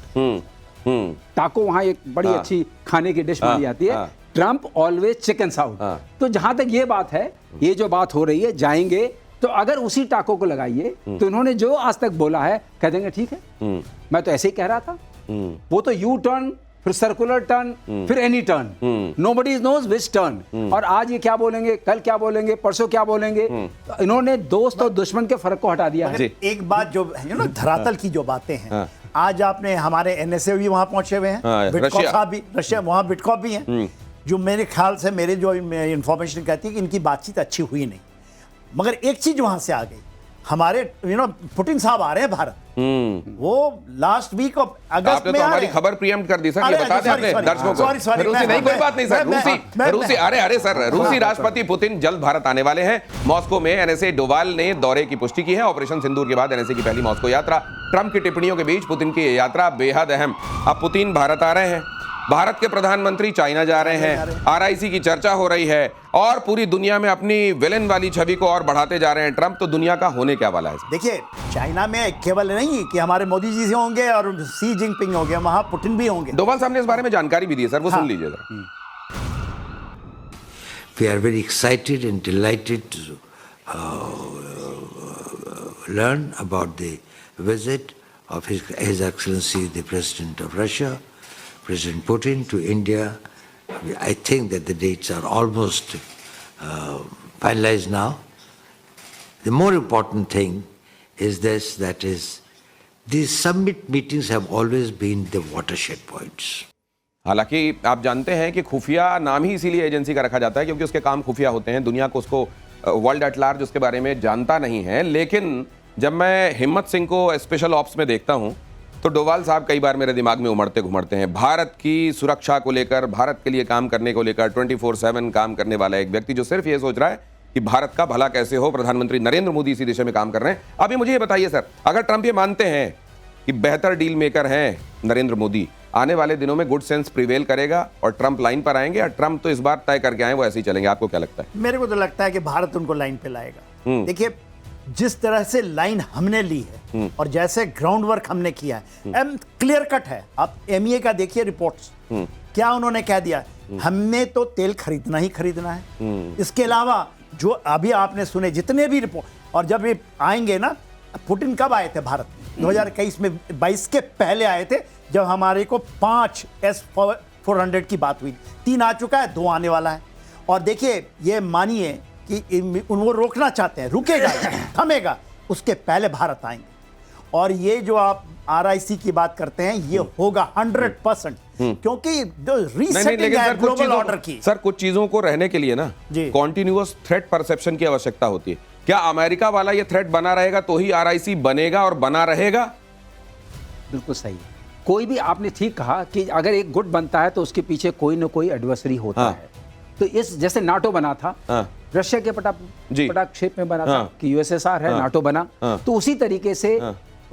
टाको वहां एक बड़ी अच्छी खाने की डिश मानी जाती है, ट्रंप ऑलवेज चिकन्स आउट। तो जहां तक ये बात है, ये जो बात हो रही है, जाएंगे तो अगर उसी टाको को लगाइए तो इन्होंने जो आज तक बोला है कह देंगे ठीक है, मैं तो ऐसे ही कह रहा था। वो तो यू टर्न, फिर सर्कुलर टर्न, फिर any turn, nobody knows which turn. और आज ये क्या बोलेंगे, कल क्या बोलेंगे, परसों क्या बोलेंगे। तो इन्होंने दोस्त और दुश्मन के फर्क को हटा दिया है। एक बात जो है ना, धरातल की जो बातें हैं, आज आपने हमारे एनएसए भी वहां पहुंचे हुए हैं, विटकॉफ साहब भी, रशिया वहां विटकॉफ भी हैं, जो मेरे ख्याल से मेरे जो इंफॉर्मेशन कहती है कि इनकी बातचीत अच्छी हुई नहीं। मगर एक चीज वहां से आ गई, हमारे पुतिन साहब आ रहे हैं भारत। वो लास्ट वीक ऑफ अगस्त में तो हमारी खबर प्रीएम्प्ट कर दी सर, ये बता दें अपने दर्शकों को। रूसी नहीं, कोई बात नहीं सर, रूसी अरे सर, रूसी राष्ट्रपति पुतिन जल्द भारत आने वाले हैं। मॉस्को में एनएसए डोवाल ने दौरे की पुष्टि की है। ऑपरेशन सिंदूर के बाद एनएसए की पहली मॉस्को यात्रा। ट्रंप की टिप्पणियों के बीच पुतिन की यात्रा बेहद अहम। अब पुतिन भारत आ रहे हैं, भारत के प्रधानमंत्री चाइना जा रहे हैं, आरआईसी की चर्चा हो रही है, और पूरी दुनिया में अपनी विलेन वाली छवि को और बढ़ाते जा रहे हैं ट्रंप। तो दुनिया का होने क्या वाला है? देखिए, चाइना में केवल नहीं कि हमारे मोदी जी से होंगे और सी जिनपिंग होंगे, वहां पुतिन भी होंगे। डोभाल साहब ने इस बारे में जानकारी भी दी है सर, वो सुन लीजिए जरा। We are very excited and delighted to learn about the visit of His Excellency the President of Russia, President Putin, to India. I think that the dates are almost finalized now. The more important thing is this, that is, these summit meetings have always been the watershed points. हालांकि आप जानते हैं कि खुफिया नाम ही इसीलिए agency का रखा जाता है क्योंकि उसके काम खुफिया होते हैं, दुनिया को उसको वर्ल्ड एट लार्ज उसके बारे में जानता नहीं है। लेकिन जब मैं हिम्मत सिंह को स्पेशल ऑप्स में देखता हूं तो डोभाल साहब कई बार मेरे दिमाग में उमड़ते घुमड़ते हैं। भारत की सुरक्षा को लेकर, भारत के लिए काम करने को लेकर 24/7 काम करने वाला एक व्यक्ति जो सिर्फ ये सोच रहा है कि भारत का भला कैसे हो। प्रधानमंत्री नरेंद्र मोदी इसी दिशा में काम कर रहे हैं। अभी मुझे ये बताइए सर, अगर ट्रंप ये मानते हैं कि बेहतर डील मेकर हैं नरेंद्र मोदी, आने वाले दिनों में गुड सेंस प्रिवेल करेगा और ट्रंप लाइन पर आएंगे, या ट्रंप तो इस बार तय करके आए वो ऐसे ही चलेंगे? आपको क्या लगता है? मेरे को तो लगता है कि भारत उनको लाइन पे लाएगा। देखिए, जिस तरह से लाइन हमने ली है और जैसे ग्राउंड वर्क हमने किया है, क्लियर कट है। आप एमईए का देखिए रिपोर्ट्स, क्या उन्होंने कह दिया, हमने तो तेल खरीदना ही खरीदना है। इसके अलावा जो अभी आपने सुने जितने भी रिपोर्ट, और जब ये आएंगे ना, पुतिन कब आए थे भारत में? 2021 में, 22 के पहले आए थे, जब हमारे को 5 S-400 की बात हुई। 3 आ चुका है, 2 आने वाला है। और देखिए, ये मानिए कि वो रोकना चाहते हैं, रुकेगा, थमेगा, उसके पहले भारत आएंगे। और ये जो आप आरआईसी की बात करते हैं, ये होगा 100%, क्योंकि रीसेटिंग है ग्लोबल ऑर्डर की। सर, कुछ चीजों को रहने के लिए ना कॉन्टिन्यूअस थ्रेट परसेप्शन की आवश्यकता होती है। क्या अमेरिका वाला ये थ्रेट बना रहेगा तो ही आरआईसी बनेगा और बना रहेगा? बिल्कुल सही है। कोई भी, आपने ठीक कहा कि अगर एक गुट बनता है तो उसके पीछे कोई ना कोई एडवर्सरी होता है। तो इस जैसे नाटो बना था, रशिया के पटाक्षेप में बना था कि यूएसएसआर है, नाटो बना, तो उसी तरीके से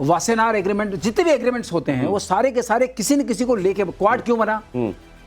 वासेनार एग्रीमेंट, जितने भी एग्रीमेंट्स होते हैं वो सारे के सारे किसी न किसी को लेके, क्वाड क्यों बना,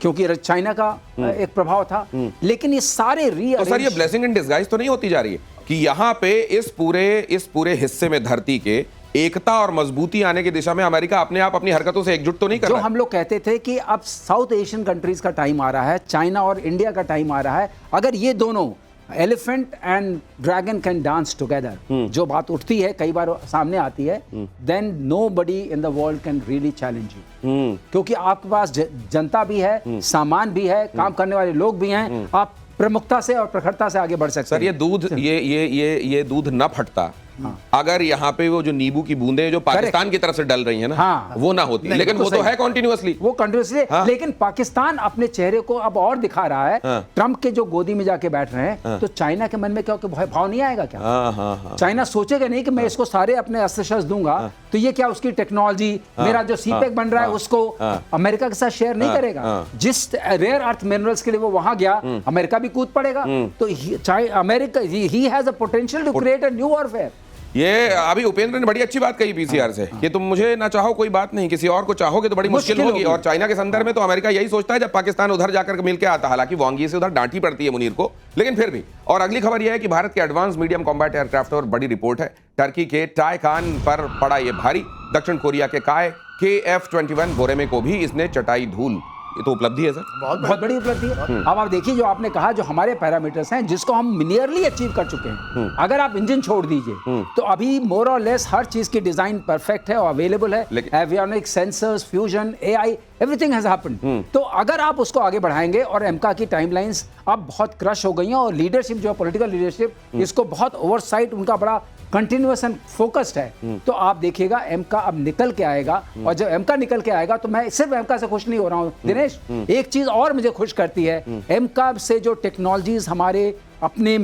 क्योंकि चाइना का एक प्रभाव था, लेकिन ये सारे तो सर ये ब्लेसिंग इन डिस्गाइज तो नहीं होती जा रही है कि यहाँ पे इस पूरे हिस्से में धरती के एकता और मजबूती आने की दिशा में अमेरिका अपने आप अपनी हरकतों से एकजुट तो नहीं कर रहा है? जो हम लोग कहते थे कि अब साउथ एशियन कंट्रीज का टाइम आ रहा है, चाइना और इंडिया का टाइम आ रहा है, अगर ये दोनों elephant and dragon can dance together, जो बात उठती है कई बार सामने आती है, then nobody in the world can really challenge you, क्योंकि आपके पास जनता भी है, सामान भी है, काम करने वाले लोग भी हैं, आप प्रमुखता से और प्रखरता से आगे बढ़ सकते हैं। सर ये दूध ये दूध न फटता अगर यहाँ पे वो जो नींबू की बूंदें जो पाकिस्तान की तरफ से डल रही है ना, वो ना होती, लेकिन वो तो है कॉन्टिन्यूअसली, लेकिन पाकिस्तान अपने चेहरे को अब और दिखा रहा है। ट्रंप के जो गोदी में जाके बैठ रहे हैं, तो चाइना के मन में क्या भाव नहीं आएगा क्या? चाइना सोचेगा नहीं कि मैं इसको सारे अपने अस्त्र शस्त्र दूंगा, तो ये क्या उसकी टेक्नोलॉजी, मेरा जो सीपेक बन रहा है उसको अमेरिका के साथ शेयर नहीं करेगा? जिस रेयर अर्थ मिनरल्स के लिए वो वहां गया, अमेरिका भी कूद पड़ेगा। तो अमेरिका ही has a potential to create a new warfare. ये अभी उपेंद्र ने बड़ी अच्छी बात कही पीसीआर से कि तुम मुझे ना चाहो कोई बात नहीं, किसी और को चाहोगे तो बड़ी मुश्किल होगी। और चाइना के संदर्भ में तो अमेरिका यही सोचता है जब पाकिस्तान उधर जाकर मिल के आता, हालांकि वांगी से उधर डांटी पड़ती है मुनीर को, लेकिन फिर भी। और अगली खबर यह है कि भारत के एडवांस मीडियम कॉम्बैट एयरक्राफ्ट और बड़ी रिपोर्ट है, टर्की के टाइकान पर पड़ा ये भारी, दक्षिण कोरिया के काय KF-21 बोरेमे को भी इसने चटाई धूल। ये तो उपलब्धि है सर, बहुत बड़ी उपलब्धि है। अब आप देखिए, जो आपने कहा, जो हमारे पैरामीटर्स हैं जिसको हम नियरली अचीव कर चुके हैं, अगर आप इंजन छोड़ दीजिए तो अभी मोर और लेस हर चीज की डिजाइन परफेक्ट है और अवेलेबल है, avionics, sensors, fusion, AI, everything has happened. तो अगर आप उसको आगे बढ़ाएंगे, और एमका की टाइमलाइंस अब बहुत क्रश हो गई हैं, और लीडरशिप जो पॉलिटिकल लीडरशिप, इसको बहुत ओवरसाइट, उनका बड़ा कंटिन्यूअस एंड फोकस्ड है, तो आप देखिएगा एमका अब निकल के आएगा। और जब एमका निकल के आएगा, तो मैं सिर्फ एमका से खुश नहीं हो रहा हूं दिनेश, एक चीज और मुझे खुश करती है, एमका से जो टेक्नोलॉजीज हमारे अपने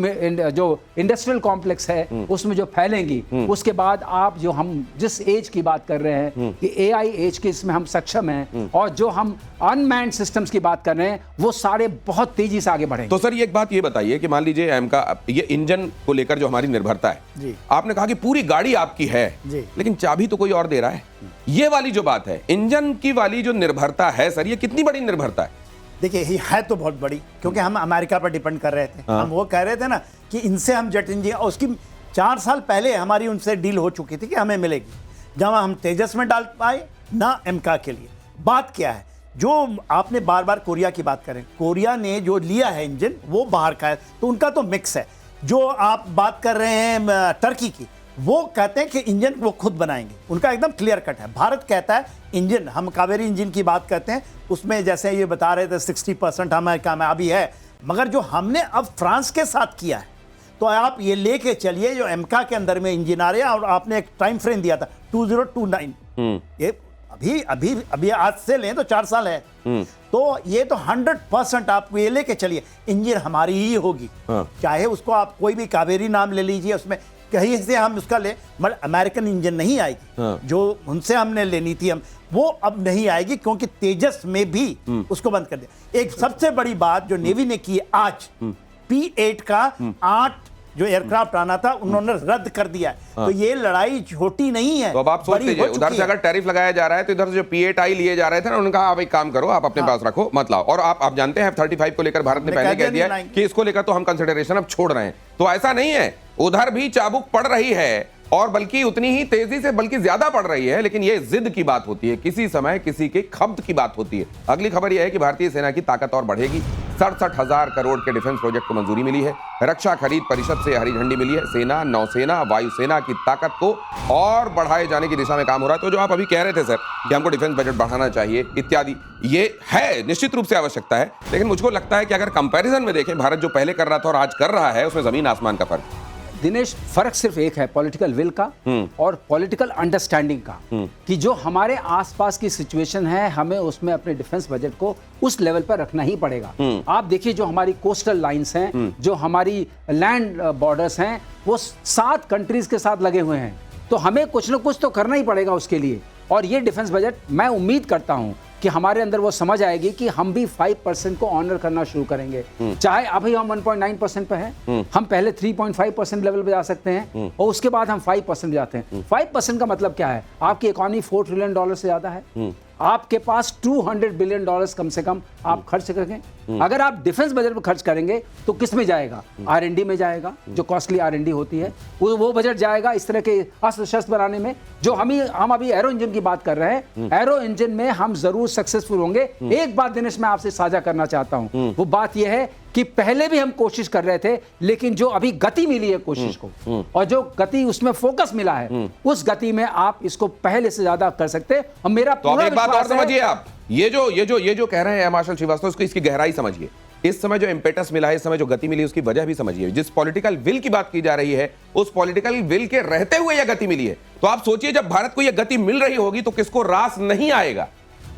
जो इंडस्ट्रियल कॉम्प्लेक्स है उसमें जो फैलेंगी, उसके बाद आप जो हम जिस एज की बात कर रहे हैं कि AI एज के, इसमें हम सक्षम हैं, और जो हम अनमैन्ड सिस्टम्स की बात कर रहे हैं, वो सारे बहुत तेजी से आगे बढ़ेंगे। तो सर ये एक बात ये बताइए कि मान लीजिए एमका, ये इंजन को लेकर जो हमारी निर्भरता है जी, आपने कहा कि पूरी गाड़ी आपकी है जी, लेकिन चाबी तो कोई और दे रहा है। ये वाली जो बात है, इंजन की वाली जो निर्भरता है सर, ये कितनी बड़ी निर्भरता है? देखिए, ये है तो बहुत बड़ी, क्योंकि हम अमेरिका पर डिपेंड कर रहे थे। हम वो कह रहे थे ना कि इनसे हम जेट इंजन, और उसकी 4 साल पहले हमारी उनसे डील हो चुकी थी कि हमें मिलेगी, जब हम तेजस में डाल पाए ना एमका के लिए। बात क्या है, जो आपने बार बार कोरिया की बात करें, कोरिया ने जो लिया है इंजन वो बाहर का है, तो उनका तो मिक्स है। जो आप बात कर रहे हैं टर्की की, वो कहते हैं कि इंजन वो खुद बनाएंगे, उनका एकदम क्लियर कट है। भारत कहता है इंजन, हम कावेरी इंजन की बात करते हैं, उसमें जैसे ये बता रहे थे 60% हमारे कामयाबी है, मगर जो हमने अब फ्रांस के साथ किया है, तो आप ये लेके चलिए जो एमका के अंदर में इंजन आ रहे हैं, और आपने एक टाइम फ्रेम दिया था 2029, ये अभी आज से लें तो 4 साल है, तो ये तो 100% आपको ये लेके चलिए, इंजन हमारी ही होगी। चाहे उसको आप कोई भी कावेरी नाम ले लीजिए, उसमें कहीं से हम उसका ले, मगर अमेरिकन इंजन नहीं आएगी। जो उनसे हमने लेनी थी हम, वो अब नहीं आएगी, क्योंकि तेजस में भी उसको बंद कर दिया। एक सबसे बड़ी बात जो नेवी ने की आज, P-8 का 8 जो एयरक्राफ्ट आना था उन्होंने रद्द कर दिया है। तो ये लड़ाई छोटी नहीं है। तो अब आप सोच लीजिए, उधर से अगर टैरिफ लगाया जा रहा है, तो इधर से जो P-8I लिए जा रहे थे ना, उन्होंने कहा आप एक काम करो, आप अपने पास रखो, मत लाओ। और आप जानते हैं F-35 को लेकर भारत ने पहले कह दिया कि इसको लेकर तो हम कंसिडरेशन अब छोड़ रहे हैं। तो ऐसा नहीं है, उधर भी चाबुक पड़ रही है, और बल्कि उतनी ही तेजी से, बल्कि ज्यादा पड़ रही है। लेकिन ये जिद की बात होती है, किसी समय किसी के खब्त की बात होती है। अगली खबर यह है कि भारतीय सेना की ताकत और बढ़ेगी। 67,000 करोड़ के डिफेंस प्रोजेक्ट को मंजूरी मिली है। रक्षा खरीद परिषद से हरी झंडी मिली है। सेना, नौसेना, वायुसेना की ताकत को और बढ़ाए जाने की दिशा में काम हो रहा है। तो जो आप अभी कह रहे थे सर कि हमको डिफेंस बजट बढ़ाना चाहिए इत्यादि, ये है निश्चित रूप से आवश्यकता है। लेकिन मुझको लगता है कि अगर कंपैरिजन में देखें, भारत जो पहले कर रहा था और आज कर रहा है, उसमें जमीन आसमान का फर्क। दिनेश, फर्क सिर्फ एक है, पॉलिटिकल विल का और पॉलिटिकल अंडरस्टैंडिंग का, कि जो हमारे आसपास की सिचुएशन है, हमें उसमें अपने डिफेंस बजट को उस लेवल पर रखना ही पड़ेगा। आप देखिए, जो हमारी कोस्टल लाइंस हैं, जो हमारी लैंड बॉर्डर्स हैं, वो 7 कंट्रीज के साथ लगे हुए हैं, तो हमें कुछ न कुछ तो करना ही पड़ेगा उसके लिए। और ये डिफेंस बजट, मैं उम्मीद करता हूं कि हमारे अंदर वो समझ आएगी कि हम भी 5% को ऑनर करना शुरू करेंगे। चाहे अभी हम 1.9% पे हैं, हम पहले 3.5% लेवल पे जा सकते हैं और उसके बाद हम 5% जाते हैं। 5% का मतलब क्या है? आपकी इकोनॉमी $4 ट्रिलियन से ज्यादा है, आपके पास $200 बिलियन कम से कम आप खर्च करेंगे। अगर आप डिफेंस बजट पर खर्च करेंगे तो किस में जाएगा? R&D में जाएगा, जो कॉस्टली R&D होती है, वो बजट जाएगा इस तरह के अस्त्र शस्त्र बनाने में। जो हम अभी एरो इंजन की बात कर रहे हैं, एरो इंजन में हम जरूर सक्सेसफुल होंगे। एक बात दिनेश मैं आपसे साझा करना चाहता हूं, वो बात यह है कि पहले भी हम कोशिश कर रहे थे, लेकिन जो अभी गति मिली है कोशिश को, और जो गति उसमें फोकस मिला है, उस गति में आप इसको पहले से ज्यादा कर सकते हैं। और मेरा तो अब एक बात और समझिए आप, ये जो कह रहे हैं मार्शल श्रीवास्तव, इसको इसकी गहराई समझिए। इस समय जो इम्पेटस मिला है, इस समय जो गति मिली है, उसकी वजह भी समझिए। जिस पॉलिटिकल विल की बात की जा रही है, उस पॉलिटिकल विल के रहते हुए यह गति मिली है। तो आप सोचिए, जब भारत को यह गति मिल रही होगी तो किसको रास नहीं आएगा?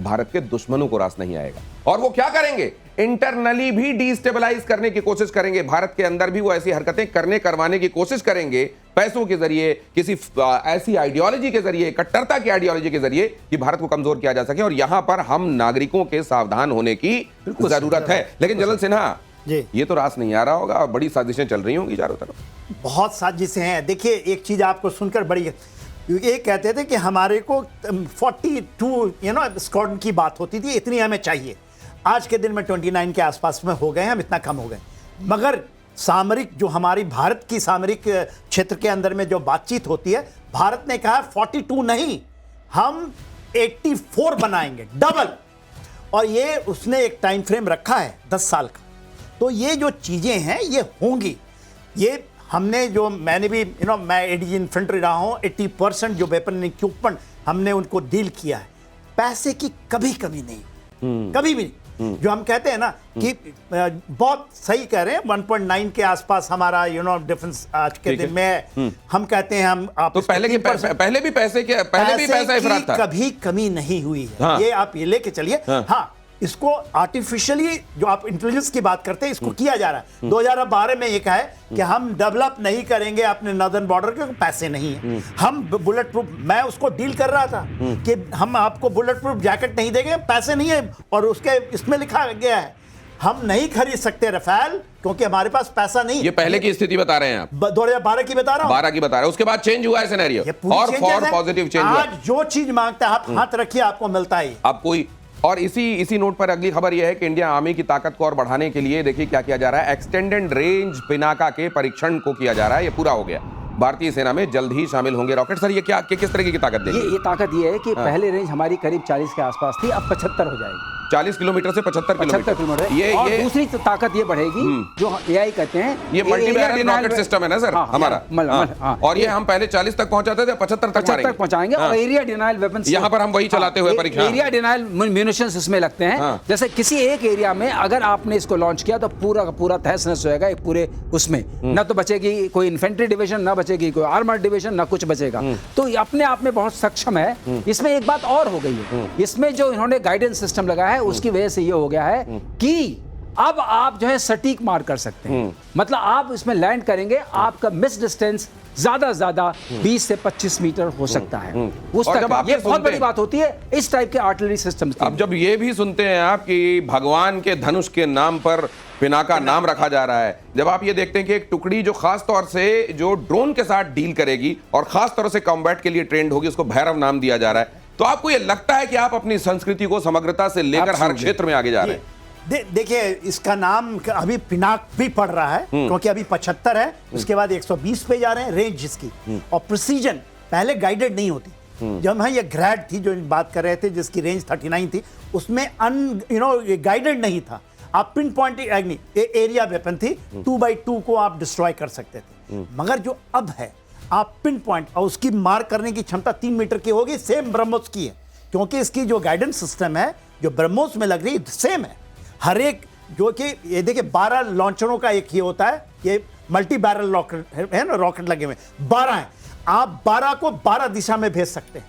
भारत के दुश्मनों को रास नहीं आएगा। और वो क्या करेंगे? इंटरनली भी डिस्टेबलाइज करने की कोशिश करेंगे। भारत के अंदर भी वो ऐसी हरकतें करवाने की कोशिश करेंगे, पैसों के जरिए, किसी ऐसी आइडियोलॉजी के जरिए, कट्टरता की आइडियोलॉजी के जरिए, कि भारत को कमजोर किया जा सके। और यहां पर हम नागरिकों के सावधान होने की जरूरत है। लेकिन जनरल सिन्हा, ये तो रास नहीं आ रहा होगा, बड़ी साजिशें चल रही होंगी चारों तरफ। बहुत साजिशें हैं। देखिए, एक चीज आपको सुनकर बड़ी, ये कहते थे कि हमारे को 42 स्क्वाड्रन की बात होती थी, इतनी हमें चाहिए। आज के दिन में 29 के आसपास में हो गए हैं, हम इतना कम हो गए। मगर सामरिक, जो हमारी भारत की सामरिक क्षेत्र के अंदर में जो बातचीत होती है, भारत ने कहा 42 नहीं, हम 84 बनाएंगे, डबल। और ये उसने एक टाइम फ्रेम रखा है 10 साल का। तो ये जो चीजें हैं ये होंगी। ये हमने जो, मैंने भी मैं एडीजी इन्फेंट्री रहा हूं, 80% जो वेपन इक्विपमेंट हमने उनको डील किया है। पैसे की कभी कमी नहीं, कभी भी नहीं। जो हम कहते हैं ना कि बहुत सही कह रहे हैं, 1.9 के आसपास हमारा डिफेंस आज के दिन में है। हम कहते हैं हम आप तो पहले भी पैसा इफरात था, कभी कमी नहीं हुई है। हाँ। ये आप ये लेके चलिए। हाँ, इसको आर्टिफिशियली, जो आप इंटेलिजेंस की बात करते हैं, इसको किया जा रहा है। 2012 में ये कहा है कि हम डेवलप नहीं करेंगे अपने नॉर्दर्न बॉर्डर के, पैसे नहीं है। हम बुलेट प्रूफ, मैं उसको डील कर रहा था कि हम आपको बुलेट प्रूफ जैकेट नहीं देंगे, पैसे नहीं है। और उसके इसमें लिखा गया है हम नहीं खरीद सकते रफाल, क्योंकि हमारे पास पैसा नहीं। ये पहले की स्थिति बता रहे हैं आप? 2012 की बता रहा हूं। 12 की बता रहे हैं। उसके बाद चेंज हुआ है सिनेरियो, और फॉर पॉजिटिव चेंज हुआ। आज जो चीज मांगता है आप हाथ रखिए, आपको मिलता है। अब कोई, और इसी नोट पर अगली खबर यह है कि इंडियन आर्मी की ताकत को और बढ़ाने के लिए देखिए क्या किया जा रहा है। एक्सटेंडेड रेंज पिनाका के परीक्षण को किया जा रहा है। ये पूरा हो गया। भारतीय सेना में जल्द ही शामिल होंगे रॉकेट। सर, ये क्या, किस तरह की ताकत देगी? ये ताकत ये है कि पहले रेंज हमारी करीब 40 के आसपास थी, अब 75 हो जाएगी। 40 किलोमीटर से 75 किलोमीटर। ये दूसरी ताकत ये बढ़ेगी, जो एआई कहते हैं, ये मल्टी बैरल रॉकेट सिस्टम है ना सर, हमारा। और ये हम पहले 40 तक पहुंचाते थे, 75 तक पहुंचाएंगे। और एरिया डिनाइल वेपन्स, यहाँ पर हम वही चलाते हुए परीक्षा। एरिया डिनाइल म्यूनिशंस इसमें लगते हैं। जैसे किसी एक एरिया में अगर आपने इसको लॉन्च किया तो पूरा का पूरा तहस नहस हो जाएगा पूरे उसमें। न तो बचेगी कोई इन्फेंट्री डिवीजन, न बचेगी कोई आर्मर्ड डिवीजन, न कुछ बचेगा। तो अपने आप में बहुत सक्षम है। इसमें एक बात और हो गई है, इसमें जो इन्होंने गाइडेंस सिस्टम लगाया है, उसकी वजह से ये हो गया है कि अब आप जो है सटीक मार कर सकते हैं। मतलब आप इसमें लैंड करेंगे, आपका मिस डिस्टेंस ज्यादा 20 से 25 मीटर हो सकता है। उस तक ये बहुत बड़ी बात होती है इस टाइप के आर्टिलरी सिस्टम। अब जब ये भी सुनते हैं आप कि भगवान के धनुष के नाम पर पिनाका नाम रखा जा रहा है, जब आप ये देखते हैं कि एक टुकड़ी जो खास तौर से जो ड्रोन के साथ डील करेगी और खास तौर से कॉम्बैट के लिए ट्रेंड होगी, उसको भैरव नाम दिया जा रहा है, तो आपको ये लगता है कि आप अपनी संस्कृति को समग्रता से लेकर हर क्षेत्र में आगे जा रहे हैं? देखिए, इसका नाम अभी पिनाक भी पड़ रहा है, क्योंकि अभी 75 है, उसके बाद 120 पे जा रहे हैं रेंज इसकी। और प्रिसीजन पहले गाइडेड नहीं होती। जब हम ये ग्रैड थी जो बात कर रहे थे, जिसकी रेंज 39 थी, उसमें गाइडेड नहीं था। आप पिन पॉइंट एरिया वेपन थी, 2x2 को आप डिस्ट्रॉय कर सकते थे। मगर जो अब है, आप पिन पॉइंट, और उसकी मार करने की क्षमता 3 मीटर की होगी, सेम ब्रह्मोस की है, क्योंकि इसकी जो गाइडेंस सिस्टम है जो ब्रह्मोस में लग रही है सेम है। हर एक, जो कि ये देखिए 12 लॉन्चरों का एक ही होता है, ये मल्टी बैरल रॉकेट है ना, रॉकेट लगे हुए 12 हैं। आप 12 को 12 दिशा में भेज सकते हैं।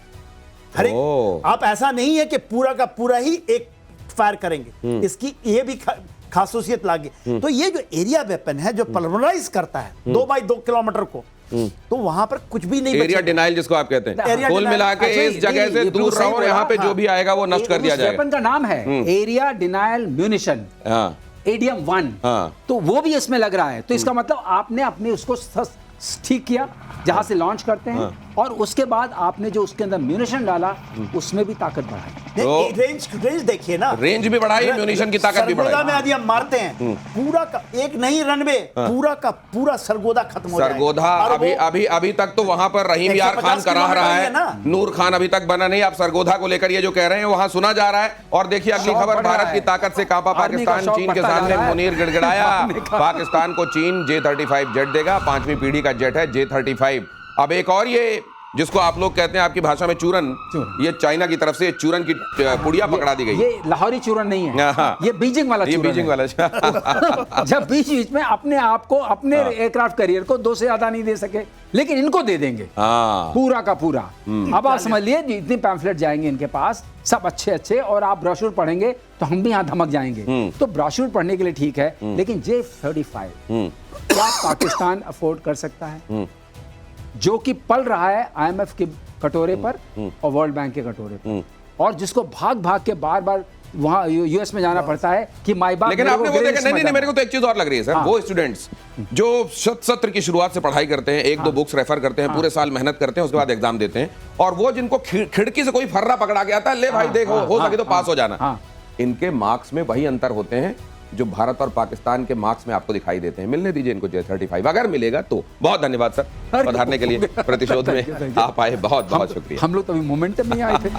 हर एक, आप ऐसा नहीं है कि पूरा का पूरा ही एक फायर करेंगे। इसकी ये भी खासियत लागी। तो ये जो एरिया वेपन है जो पल्वराइज करता है 2x2 किलोमीटर को, तो वहां पर कुछ भी नहीं एरिया डिनाइल जिसको आप कहते हैं, Area कुल denial। मिला के अच्छा, इस जगह से ये दूर बिल्कुल सही रहो, यहाँ पे बोला। जो भी आएगा वो नष्ट कर दिया उस जाएगा। वेपन का नाम है एरिया डिनायल म्यूनिशन, हाँ एडीएम 1। हाँ। तो वो भी इसमें लग रहा है, तो इसका मतलब आपने अपने उसको ठीक किया जहां से लॉन्च करते हैं, और उसके बाद आपने जो उसके अंदर म्यूनिशन डाला उसमें भी ताकत बढ़ाई। रेंज देखिए ना, रेंज भी बढ़ाई, म्यूनिशन की ताकत भी सरगोदा बढ़ाई। में यदि हम मारते हैं पूरा का एक नहीं रनवे, पूरा का पूरा सरगोदा खत्म हो जाएगा। सरगोधा और अभी वो अभी अभी तक तो वहां पर रहीम यार खान 150 कराह रहा किलोमीटर है है ना। नूर खान अभी तक बना नहीं। आप सरगोधा को लेकर ये जो कह रहे हैं वहां सुना जा रहा है। और देखिए अगली शौक खबर, बढ़ रहा भारत की है। ताकत से कांपा आर्मी का पाकिस्तान, शौक चीन के बढ़ता जा सामने रहा है। मुनीर गिड़गिड़ाया। आर्मी का। पाकिस्तान को चीन J-35 जेट देगा, 5वीं पीढ़ी का जेट है J-35। अब एक और ये जिसको आप लोग कहते हैं आपकी भाषा में चूरन, ये चाइना की तरफ से चूरन की पुड़िया पकड़ा दी गई। ये लाहौरी चूरन नहीं है, हाँ। ये बीजिंग वाला ये चूरन बीजिंग है। वाला जब बीच बीच में अपने आप को, अपने एयरक्राफ्ट करियर को 2 से ज्यादा नहीं दे सके, लेकिन इनको दे देंगे हाँ। पूरा का पूरा। अब आप समझ लिए जितने पैम्फलेट जाएंगे इनके पास सब अच्छे अच्छे, और आप ब्रोशूर पढ़ेंगे तो हम भी यहाँ धमक जाएंगे। तो ब्रोशूर पढ़ने के लिए ठीक है, लेकिन J-35 क्या पाकिस्तान अफोर्ड कर सकता है, जो कि पल रहा है IMF के कटोरे पर और वर्ल्ड बैंक के कटोरे पर, और जिसको भाग भाग के बार बार वहां यूएस में जाना पड़ता है कि माई बाप। लेकिन आपने वो देखा, नहीं, मेरे को तो एक चीज और लग रही है सर, हाँ। वो स्टूडेंट्स जो सत्र की शुरुआत से पढ़ाई करते हैं, 1-2 बुक्स रेफर करते हैं, पूरे साल मेहनत करते हैं, उसके बाद एग्जाम देते हैं, और वो जिनको खिड़की से कोई फर्रा पकड़ा के आता है, ले भाई देखो हो सके तो पास हो जाना, इनके मार्क्स में वही अंतर होते हैं जो भारत और पाकिस्तान के मार्क्स में आपको दिखाई देते हैं। मिलने दीजिए इनको J-35, अगर मिलेगा तो। बहुत धन्यवाद सर पधारने के लिए, प्रतिशोध में आप आए, बहुत बहुत शुक्रिया। हम लोग तो अभी मोमेंटम में आए थे।